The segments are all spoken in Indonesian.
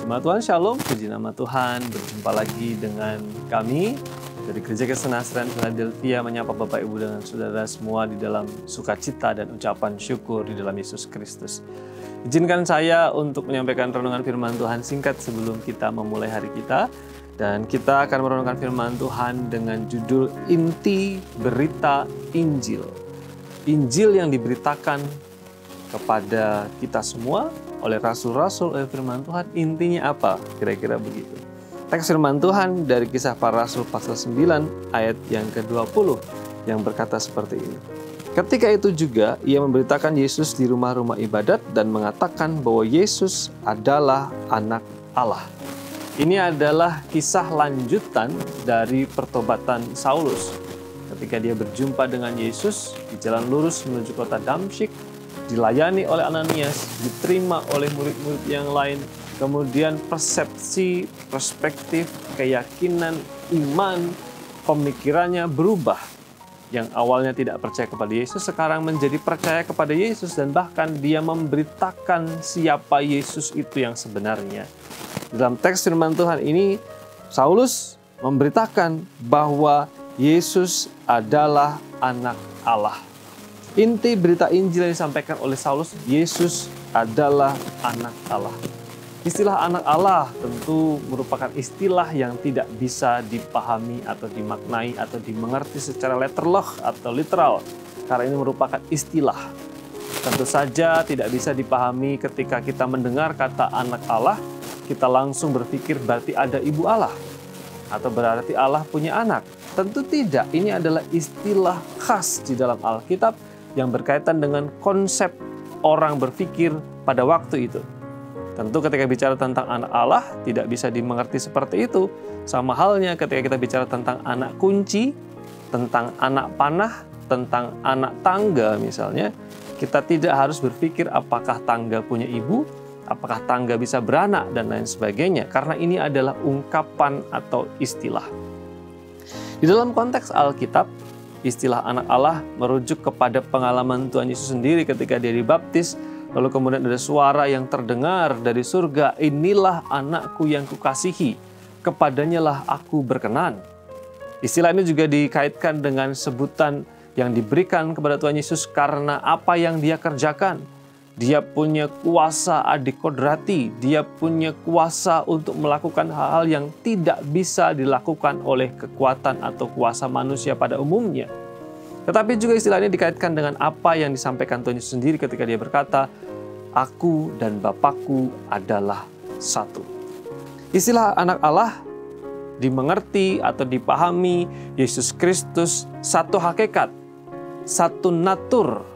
Jemaat Tuhan Shalom, puji nama Tuhan. Berjumpa lagi dengan kami dari Gereja Kristen Nasrani Philadelphia, menyapa Bapak Ibu dengan saudara semua di dalam sukacita dan ucapan syukur di dalam Yesus Kristus. Izinkan saya untuk menyampaikan renungan firman Tuhan singkat sebelum kita memulai hari kita. Dan kita akan merenungkan firman Tuhan dengan judul Inti Berita Injil. Injil yang diberitakan kepada kita semua oleh rasul-rasul, oleh firman Tuhan, intinya apa? Kira-kira begitu. Teks firman Tuhan dari Kisah Para Rasul pasal 9 ayat yang ke-20 yang berkata seperti ini. Ketika itu juga ia memberitakan Yesus di rumah-rumah ibadat dan mengatakan bahwa Yesus adalah anak Allah. Ini adalah kisah lanjutan dari pertobatan Saulus. Ketika dia berjumpa dengan Yesus di jalan lurus menuju kota Damsyik, dilayani oleh Ananias, diterima oleh murid-murid yang lain, kemudian persepsi, perspektif, keyakinan, iman, pemikirannya berubah. Yang awalnya tidak percaya kepada Yesus, sekarang menjadi percaya kepada Yesus, dan bahkan dia memberitakan siapa Yesus itu yang sebenarnya. Dalam teks firman Tuhan ini, Saulus memberitakan bahwa Yesus adalah anak Allah. Inti berita Injil yang disampaikan oleh Saulus, Yesus adalah anak Allah. Istilah anak Allah tentu merupakan istilah yang tidak bisa dipahami atau dimaknai atau dimengerti secara letterloh atau literal. Karena ini merupakan istilah. Tentu saja tidak bisa dipahami ketika kita mendengar kata anak Allah, kita langsung berpikir berarti ada ibu Allah. Atau berarti Allah punya anak. Tentu tidak, ini adalah istilah khas di dalam Alkitab yang berkaitan dengan konsep orang berpikir pada waktu itu. Tentu ketika bicara tentang anak Allah, tidak bisa dimengerti seperti itu. Sama halnya ketika kita bicara tentang anak kunci, tentang anak panah, tentang anak tangga misalnya, kita tidak harus berpikir apakah tangga punya ibu, apakah tangga bisa beranak, dan lain sebagainya. Karena ini adalah ungkapan atau istilah. Di dalam konteks Alkitab, istilah anak Allah merujuk kepada pengalaman Tuhan Yesus sendiri ketika dia dibaptis. Lalu kemudian ada suara yang terdengar dari surga, inilah anakku yang kukasihi, kepadanya lah aku berkenan. Istilah ini juga dikaitkan dengan sebutan yang diberikan kepada Tuhan Yesus karena apa yang dia kerjakan. Dia punya kuasa adikodrati, dia punya kuasa untuk melakukan hal-hal yang tidak bisa dilakukan oleh kekuatan atau kuasa manusia pada umumnya. Tetapi juga istilah ini dikaitkan dengan apa yang disampaikan Tuhan Yesus sendiri ketika dia berkata, "Aku dan Bapakku adalah satu." Istilah anak Allah dimengerti atau dipahami Yesus Kristus satu hakikat, satu natur,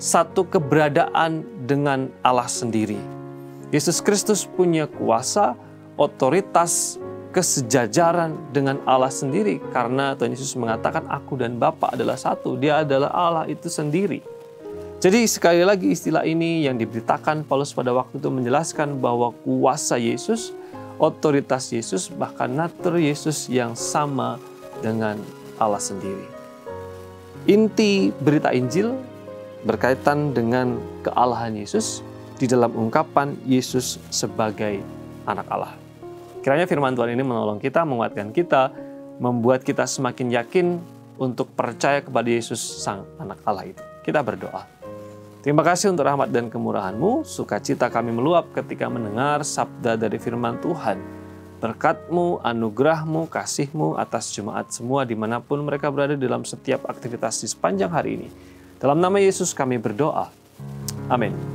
satu keberadaan dengan Allah sendiri. Yesus Kristus punya kuasa, otoritas, kesejajaran dengan Allah sendiri. Karena Tuhan Yesus mengatakan aku dan Bapa adalah satu. Dia adalah Allah itu sendiri. Jadi sekali lagi istilah ini yang diberitakan Paulus pada waktu itu menjelaskan bahwa kuasa Yesus, otoritas Yesus, bahkan natur Yesus yang sama dengan Allah sendiri. Inti berita Injil berkaitan dengan kealahan Yesus di dalam ungkapan Yesus sebagai anak Allah. Kiranya firman Tuhan ini menolong kita, menguatkan kita, membuat kita semakin yakin untuk percaya kepada Yesus sang anak Allah itu. Kita berdoa. Terima kasih untuk rahmat dan kemurahan-Mu, sukacita kami meluap ketika mendengar sabda dari firman Tuhan. Berkat-Mu, anugerah-Mu, kasih-Mu atas jemaat semua dimanapun mereka berada dalam setiap aktivitas di sepanjang hari ini. Dalam nama Yesus kami berdoa. Amin.